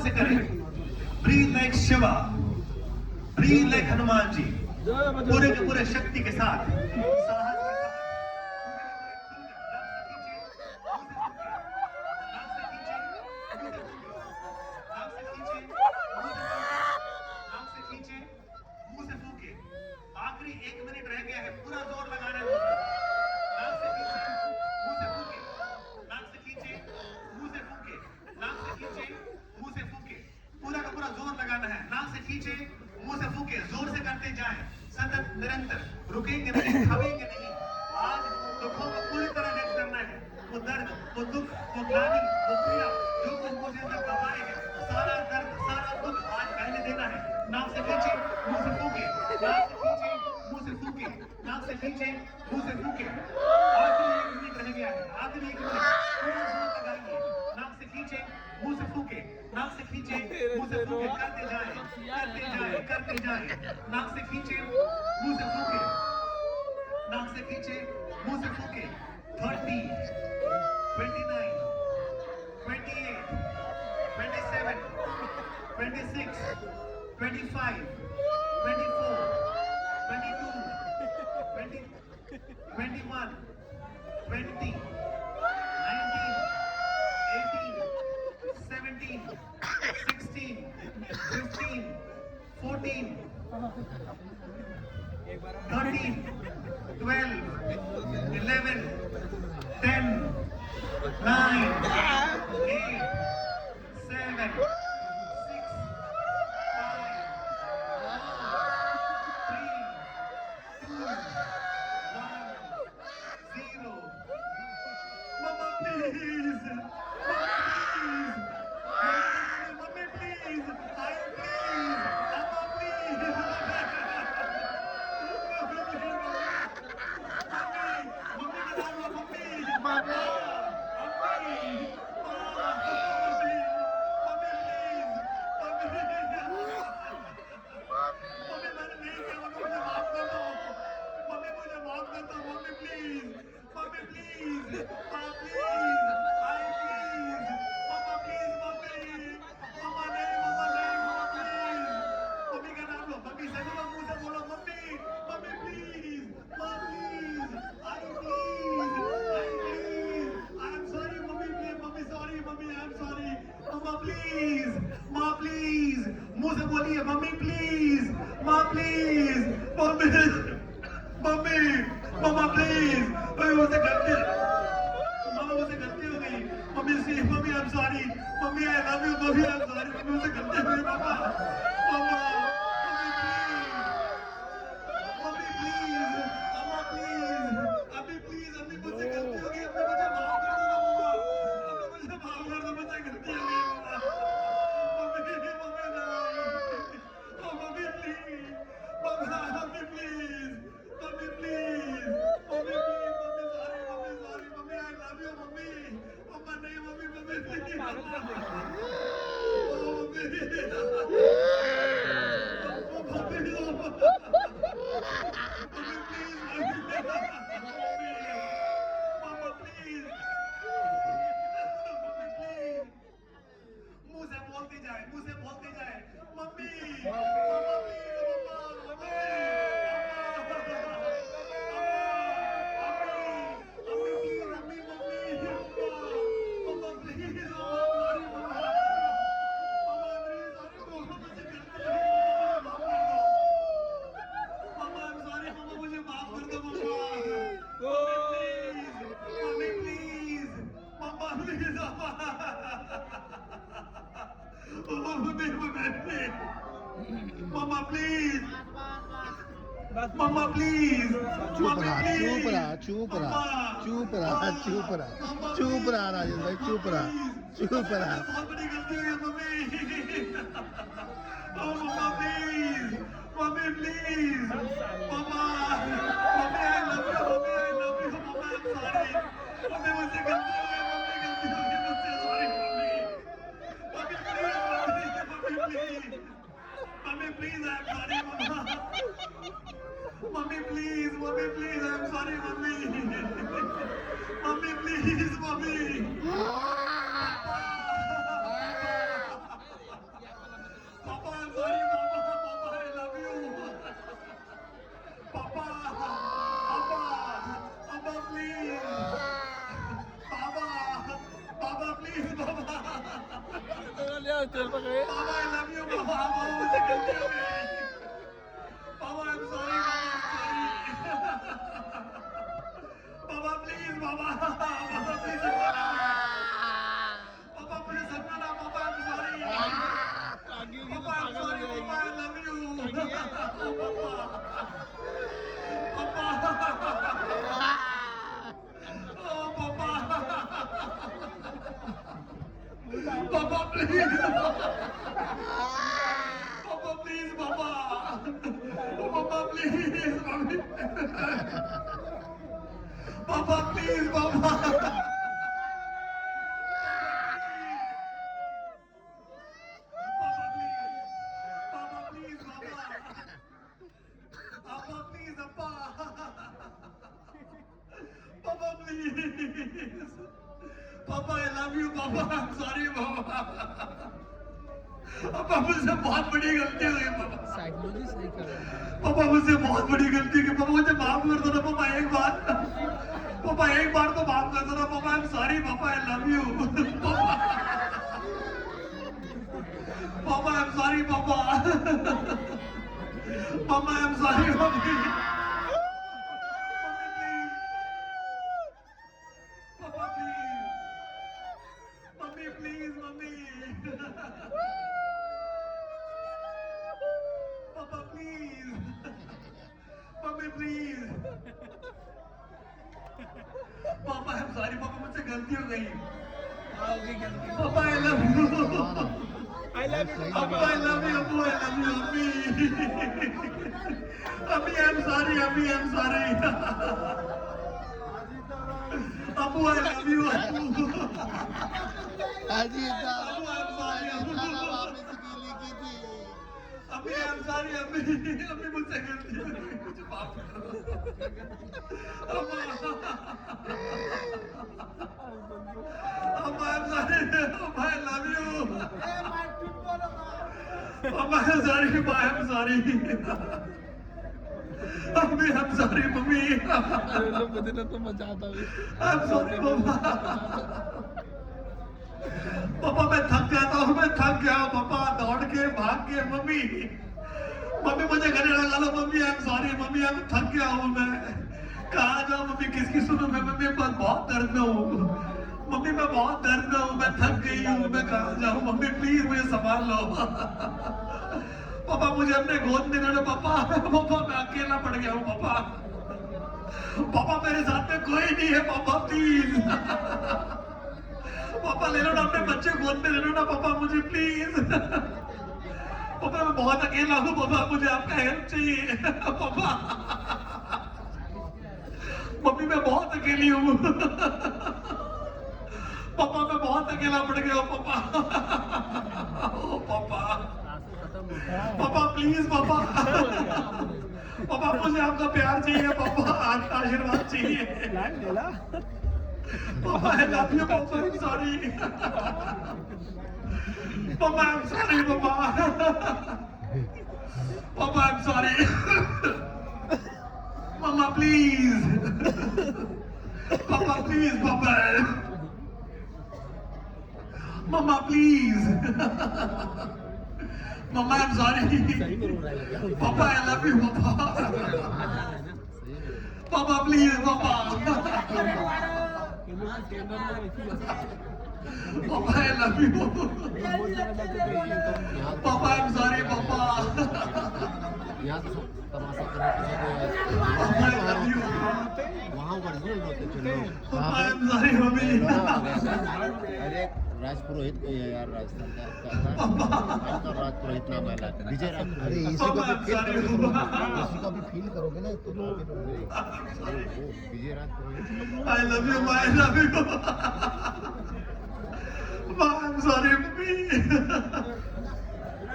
से करें। Breathe like Shiva, breathe like Hanuman ji, पूरे के पूरे शक्ति के साथ, साहस के साथ। मुंह से फूके, आखिरी 1 मिनट रह गया है, पूरा जोर लगाना है। नाक से खींचे, मुंह से फूके, नाक से खींचे, मुंह से फूके, नाक से खींचे, मुंह से फूके, पूरा का पूरा जोर लगाना है। नाक से खींचे, मुंह से फूके, जोर से करते जाएं, सतत निरंतर, रुकेंगे नहीं, थमेंगे नहीं। आज दुखों को पूरी तरह व्यक्त करना है। वो दर्द, वो दुख, वो ग्लानि, वो पीड़ा जो कुछ मुझे अंदर दबाए है, सारा दर्द, सारा दुख आज कहने देना है। नाक से खींचे, मुंह से फूके, नाक से खींचे, मुंह से फूके, नाक से खींचे, मुंह से फूके। आखिरी 1 मिनट रह गया है, आखिरी 1 मिनट, पूरा जोर लगाइए। नाक से खींचे, मुंह से फूके, नाक से खींचे, मुंह से फूके, करते जाए, करते जाए, करते जाए। नाक से खींचे, मुंह से फूके, नाक से खींचे, मुंह से फूके। 30, 29, 28, 27, 26, 25, 24, 22, 20, 21, 20, 19, 18, 17, 16, 15, 14, 13, 12, 11, 10, 9, 8, 7, 6, 5, 3, 2, 1, 0. Mama, please. Mama, please. I please. Mama, please. Please, माँ प्लीज, मुंह से बोलिए मम्मी प्लीज, माँ please, mummy, mummy, mama please, मुझसे गलती, मामा मुझसे गलती हो गई, मम्मी सी, mummy I am sorry, mummy I love you, mummy I am sorry, mummy मुझसे गलती हो गई, mama, mama, mummy please, mama please, अभी प्लीज, अभी मुझसे गलती हो गई, अभी मुझे माफ कर दो मामा, अभी मुझे माफ कर दो, मुझसे गलती हो गई मामा। मुझे बोलते जाए mummy, mamma please, Mama, please. Mama, please. चुप रहा, चुप रहा, चुप रहा, चुप रहा, चुप रहा, चुप रहा राजेंद्र भाई, चुप रहा, चुप रहा। बहुत बड़ी गलती हुई है mummy. Oh, Mama, please. Mummy, please. Mama, Mummy, I love you. Mummy, I love you. Mama, I'm sorry. Mummy, मुझसे गलती हो गई. मम्मी, गलती हो गई मुझसे. Sorry, mummy. Mummy, please. Mummy, please. Mummy, please. I'm sorry, Mama. Mummy, please. Mummy, please. I'm sorry, Mummy. Mummy, please. Mummy. लिया तेल पकड़े पापा आई लव यू पापा मुझसे गलती हो गई पापा I am sorry papa please पापा पापा प्लीज पापा मुझे समझाना पापा I am sorry papa I am sorry papa I love you पापा पापा प्लीज पापा प्लीज पापा पापा प्लीज मम्मी पापा प्लीज पापा पापा आई लव यू पापा सॉरी पापा पापा मुझसे बहुत बड़ी गलती हो गई पापा साइकोलॉजी सही कर रहा है पापा मुझसे बहुत बड़ी गलती की पापा मुझे माफ कर दो ना पापा एक बार तो माफ कर दो ना पापा I am sorry papa I love you पापा I am sorry papa papa I am sorry mummy पापा please mummy papa please mummy please पापा आई एम सॉरी पापा मुझसे गलती हो गई पापा आई लव यू पापा आई लव यू अब्बू आई लव यू अम्मी आई एम सॉरी अम्मी आई एम सॉरी अब्बू आई लव यू अब्बू अजी अब्बू आई एम सॉरी अब्बू वापस गीली की थी अम्मी आई एम सॉरी अम्मी अम्मी मुझसे गलती हो गई मुझे माफ करो अम्मा अम्मा आई एम सॉरी अम्मा आई लव यू अम्मा आई एम सॉरी अम्मा आई एम सॉरी अम्मी आई एम सॉरी मम्मी अरे लोग बदले तो मजा आता है आई एम सॉरी पापा पापा मैं थक जाता हूँ मैं थक गया हूँ पापा दौड़ के भाग के मम्मी मम्मी मुझे गले लगा लो mummy I am sorry mummy मैं थक गया हूँ मैं कहाँ जाऊँ मम्मी किसकी सुनूं मैं मम्मी बहुत दर्द में हूँ मम्मी मैं बहुत दर्द में हूँ मैं थक गई हूँ मैं कहाँ जाऊँ मम्मी प्लीज मुझे संभाल लो पापा मुझे अपने गोद में ले लो पापा पापा मैं अकेला पड़ गया हूँ पापा पापा मेरे साथ में कोई नहीं है पापा प्लीज पापा ले लो ना अपने बच्चे गोद में ले लो ना पापा मुझे प्लीज पापा मैं बहुत अकेला हूँ पापा मुझे आपका हेल्प चाहिए पापा मम्मी मैं बहुत अकेली हूँ पापा मैं बहुत अकेला पड़ गया हूँ पापा ओ पापा पापा प्लीज पापा पापा मुझे आपका प्यार चाहिए पापा आपका आशीर्वाद चाहिए पापा आई लव यू पापा I am sorry papa I am sorry papa papa I am sorry mama please papa please papa mama please mama I am sorry papa I love you पापा पापा प्लीज पापा papa I love you पापा I am sorry पापा यहाँ तो तमाशा करने पापा I love you वहाँ ओरिजिनल होते थे लोग पापा आई एम सॉरी मम्मी अरे राज पुरोहित को ये यार राजस्थान का राज पुरोहित नाम है विजय राज अरे इसी को भी फील करोगे ना तो Vijay Raj Purohit I love you I love you I am sorry mummy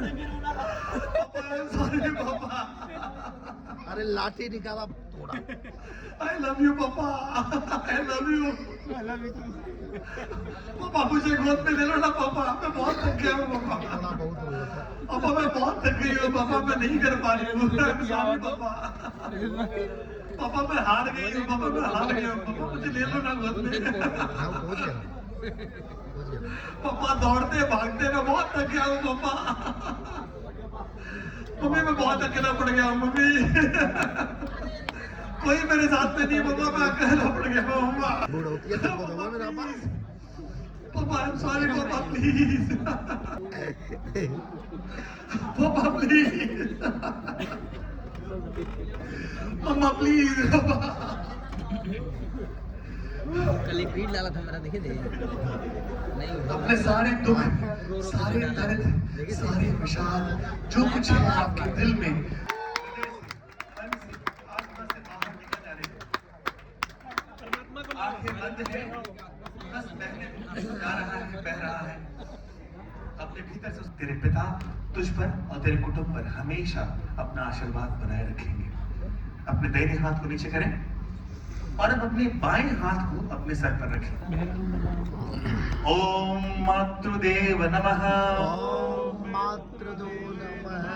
papa I am sorry पापा अरे लाठी निकाला थोड़ा आई लव यू पापा आई लव यू पापा मुझे गोद में ले लो ना पापा मैं बहुत थक गया हूँ पापा थोड़ा बहुत हो गया पापा मैं बहुत थक गई हूँ पापा मैं नहीं कर पा रही हूँ पापा पापा मैं हार गई हूँ पापा मैं हार गई हूँ पापा मुझे ले लो ना गोद में हाँ, पहुंच गया पापा दौड़ते भागते मैं बहुत थक गया हूँ पापा। मम्मी मैं बहुत अकेला पड़ गया हूँ मम्मी। कोई मेरे साथ में नहीं पापा, मैं अकेला पड़ गया हूँ मम्मा। बुढ़ौती है तुमको दो मेरा पास। Papa I am sorry papa please. Papa please. Mamma please. कल एक वीड डाला था मेरा, देखे थे नहीं अपने सारे दुख, सारे दर्द, सारे विषाद जो कुछ है आपके दिल में आंखें बंद है, बस बहने जा रहा है, बह रहा है अपने भीतर से। तेरे पिता तुझ पर और तेरे कुटुंब पर हमेशा अपना आशीर्वाद बनाए रखेंगे। अपने दाहिने हाथ को नीचे करें और अब अपने बाएं हाथ को अपने सर पर रखें। ओम मातृदेव नमः। ओम मातृदो नमः।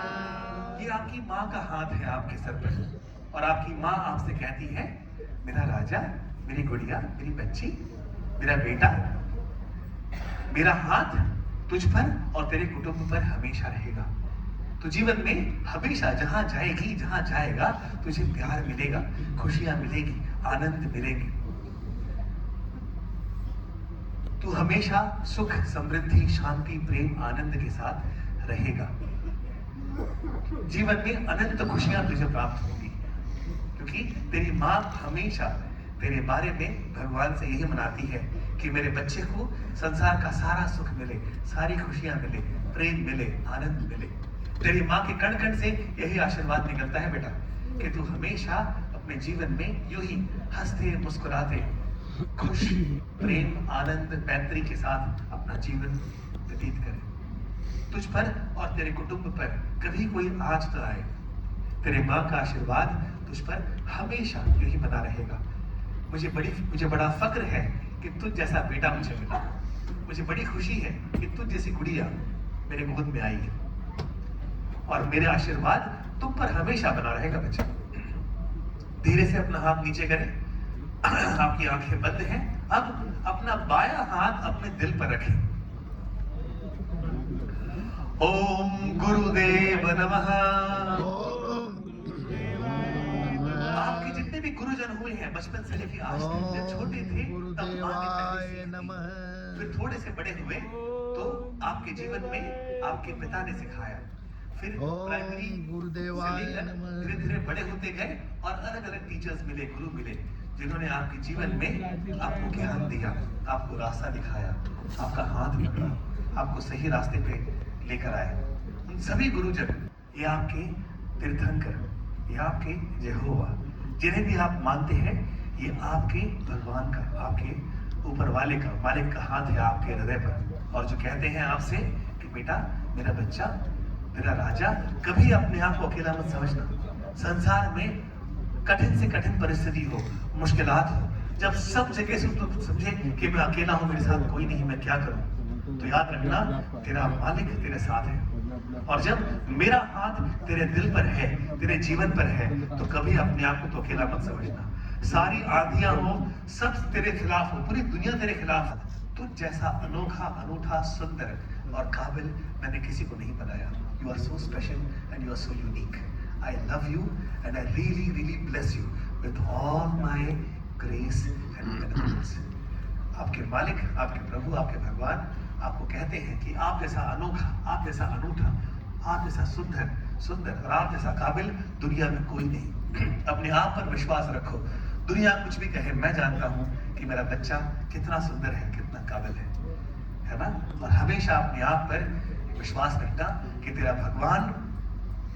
ये आपकी माँ का हाथ है आपके सर पर और आपकी माँ आपसे कहती है मेरा राजा, मेरी गुड़िया, मेरी बच्ची, मेरा बेटा, मेरा हाथ तुझ पर और तेरे कुटुंब पर हमेशा रहेगा। तो जीवन में हमेशा जहां जाएगी, जहां जाएगा तुझे प्यार मिलेगा, खुशियां मिलेगी, आनंद मिलेंगे। तू हमेशा सुख, समृद्धि, शांति, प्रेम, आनंद के साथ रहेगा। जीवन में अनंत खुशियां तुझे प्राप्त होंगी क्योंकि तेरी माँ हमेशा तेरे बारे में भगवान से यही मनाती है कि मेरे बच्चे को संसार का सारा सुख मिले, सारी खुशियां मिले, प्रेम मिले, आनंद मिले। तेरी माँ के कण कण से यही आशीर्वाद निकलता है बेटा कि तू हमेशा अपने जीवन में यूं ही हंसते मुस्कुराते खुश, प्रेम, आनंद, मैत्री के साथ अपना जीवन व्यतीत करे। तुझ पर और तेरे कुटुंब पर कभी कोई आंच न आए। तेरे माँ का आशीर्वाद तुझ पर हमेशा यही बना रहेगा। मुझे बड़ा फक्र है कि तुझ जैसा बेटा मुझे मिला। मुझे बड़ी खुशी है कि तुझ जैसी गुड़िया मेरे गोद में आई है और मेरा आशीर्वाद तुम पर हमेशा बना रहेगा बच्चा। धीरे से अपना हाथ नीचे करें। आपकी आंखें बंद हैं। अब अपना बायां हाथ अपने दिल पर रखें। ओम गुरुदेव नमः। आपके जितने भी गुरुजन हुए हैं बचपन से लेकर आज तक, जब छोटे थे तब मां ने पहले नमः। फिर थोड़े से बड़े हुए तो आपके जीवन में आपके पिता ने सिखाया। फिर प्राइमरी गुरुदेवाय नमः। धीरे धीरे बड़े होते गए और अलग अलग टीचर्स मिले, गुरु मिले, जिन्होंने आपके जीवन में आपको ज्ञान दिया, आपको रास्ता दिखाया, आपका हाथ पकड़ा, आपको सही रास्ते पे लेकर आए। उन सभी गुरुजन, ये आपके तीर्थंकर, ये आपके यहोवा, जिन्हें भी आप मानते हैं, ये आपके भगवान का, आपके ऊपर वाले का, मालिक का हाथ है आपके हृदय पर। और जो कहते हैं आपसे कि बेटा, मेरा बच्चा, मेरा राजा, कभी अपने आप को अकेला मत समझना। संसार में कठिन से कठिन परिस्थिति हो, मुश्किलात हो, जब सब जगह से तो समझे कि मैं अकेला हूं, मेरे साथ कोई नहीं, मैं क्या करूं, तो याद रखना तेरा मालिक तेरे साथ है। और जब मेरा हाथ तेरे दिल पर है, तेरे जीवन पर है, तो कभी अपने आप को तो अकेला मत समझना। सारी आंधियां हो, सब तेरे खिलाफ हो, पूरी दुनिया तेरे खिलाफ हो, तुझ जैसा अनोखा, अनूठा, सुंदर और काबिल मैंने किसी को नहीं बनाया। You are so special and you are so unique. I love you and I really, really bless you with all my grace and benevolence. आपके मालिक, आपके प्रभु, आपके भगवान आपको कहते हैं कि आप जैसा अनोखा, आप जैसा अनूठा, आप जैसा सुंदर और आप जैसा काबिल दुनिया में कोई नहीं। अपने आप पर विश्वास रखो। दुनिया कुछ भी कहे, मैं जानता हूँ कि मेरा बच्चा कितना सुंदर है, कितना काबिल है ना। और हमेशा अपने आप पर विश्वास रखना कि तेरा भगवान,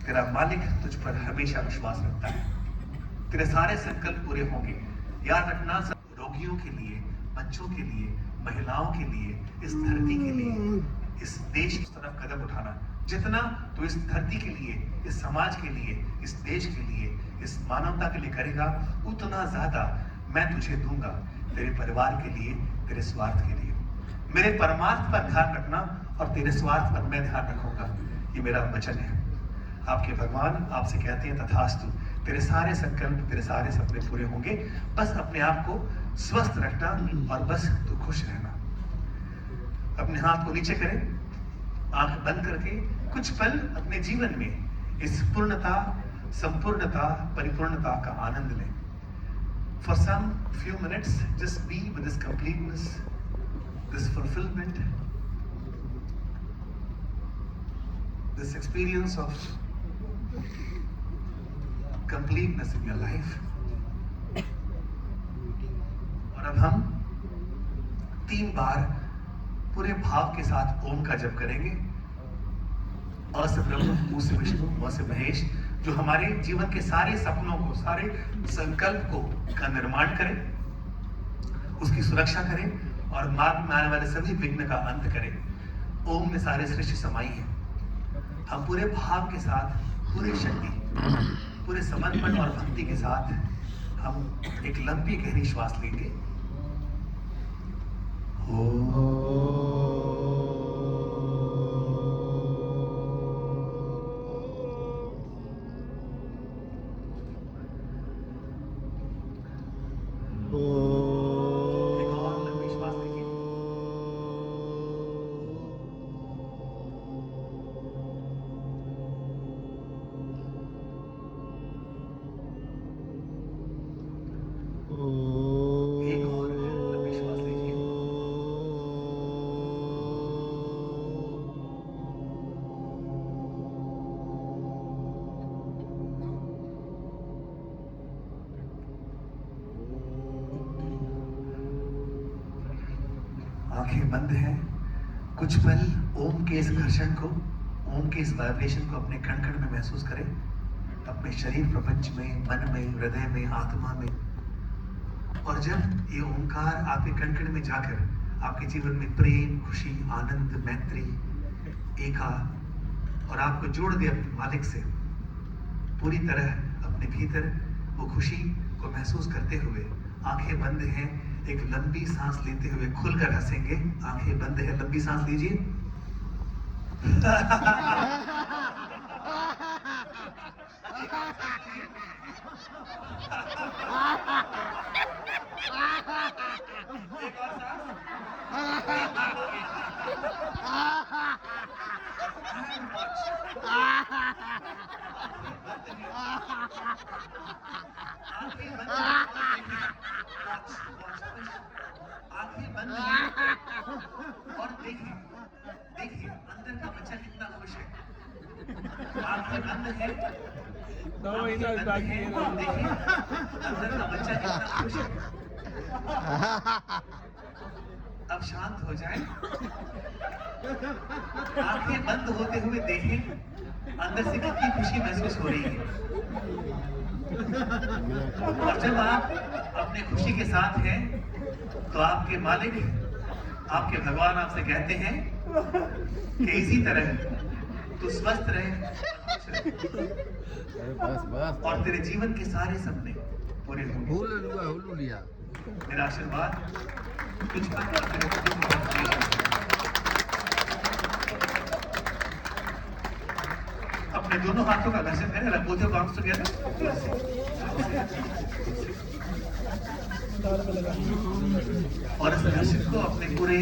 तेरा मालिक तुझ पर हमेशा विश्वास रखता है। तेरे सारे संकल्प पूरे होंगे। याद रखना, सब रोगियों के लिए, बच्चों के लिए, महिलाओं के लिए, इस धरती के लिए, इस देश की तरफ कदम उठाना। जितना तू इस धरती के लिए, इस समाज के लिए, इस देश के लिए, इस मानवता के लिए करेगा, उतना ज्यादा मैं तुझे दूंगा तेरे परिवार के लिए, तेरे स्वार्थ के लिए। मेरे परमार्थ पर ध्यान रखना और तेरे स्वार्थ पर मैं ध्यान रखूंगा। ये मेरा वचन है। आपके भगवान आपसे कहते हैं तथास्तु। तेरे सारे संकल्प, तेरे सारे सपने पूरे होंगे। बस अपने आप को स्वस्थ रखना और बस तू खुश रहना। अपने हाथ को नीचे करें, आंख बंद करके कुछ पल अपने जीवन में इस पूर्णता, संपूर्णता, परिपूर्णता का आनंद लें. For some few minutes, just be with this completeness, this fulfillment, this experience of completeness in your life. और अब हम 3 बार पूरे भाव के साथ ओम का जप करेंगे. अ से ब्रह्म, उ से विष्णु, व से महेश, जो हमारे जीवन के सारे सपनों को, सारे संकल्प को का निर्माण करें, उसकी सुरक्षा करें और मार्ग में आने वाले सभी विघ्न का अंत करें. ओम में सारे सृष्टि समाई है. हम पूरे भाव के साथ, पूरी शक्ति, पूरे समर्पण और भक्ति के साथ हम एक लंबी गहरी श्वास लेंगे. एक और लंबी श्वास लीजिए. एक और लंबी श्वास लीजिए. आंखें बंद हैं. कुछ पल ओम के इस घर्षण को, ओम के इस वाइब्रेशन को अपने कण कण में महसूस करें, अपने शरीर प्रपंच में, मन में, हृदय में, आत्मा में. और जब ये ओंकार आपके कण कण में जाकर आपके जीवन में प्रेम, खुशी, आनंद, मैत्री, एका और आपको जोड़ दे अपने मालिक से, पूरी तरह अपने भीतर वो खुशी को महसूस करते हुए आंखें बंद हैं, एक लंबी सांस लेते हुए खुलकर हंसेंगे. आंखें बंद है, लंबी सांस लीजिए. एक और सांस. आंखें बंद और देखिए, देखिए अंदर का बच्चा कितना खुश है. आंखें बंद है, देखिए अंदर का बच्चा कितना खुश है. अब शांत हो जाए. आंखें बंद होते हुए देखें अंदर से कितनी खुशी महसूस हो रही है. और जब आप अपने खुशी के साथ हैं तो आपके मालिक, आपके भगवान आपसे कहते हैं कि इसी तरह तू स्वस्थ रहे, और तेरे जीवन के सारे सपने पूरे होंगे. मेरा आशीर्वाद कुछ पल और तेरे जीवन में अपने दोनों हाथों का घर्षण करें. रख बोथ योर palms together. और इस घर्षण को अपने पूरे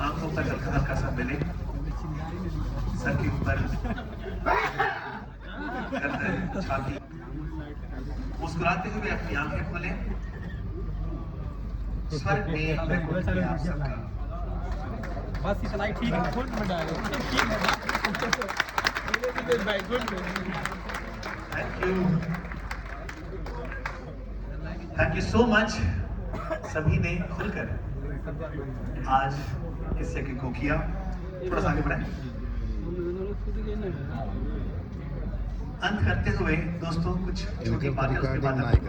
आंखों पर हल्का हल्का सा मिले, सर के ऊपर, गर्दन, छाती. मुस्कुराते हुए अपनी आंखें खोलें. स्वर्ग में बैकुंठ में आप सबका. बस इतना ही ठीक है. बैकुंठ में डालो. बैकुंठ में. Thank you so much. सभी ने खुलकर आज किस्से को किया. थोड़ा सा आगे बढ़ाएं. अंत करते हुए दोस्तों कुछ छोटी बातें उसके बाद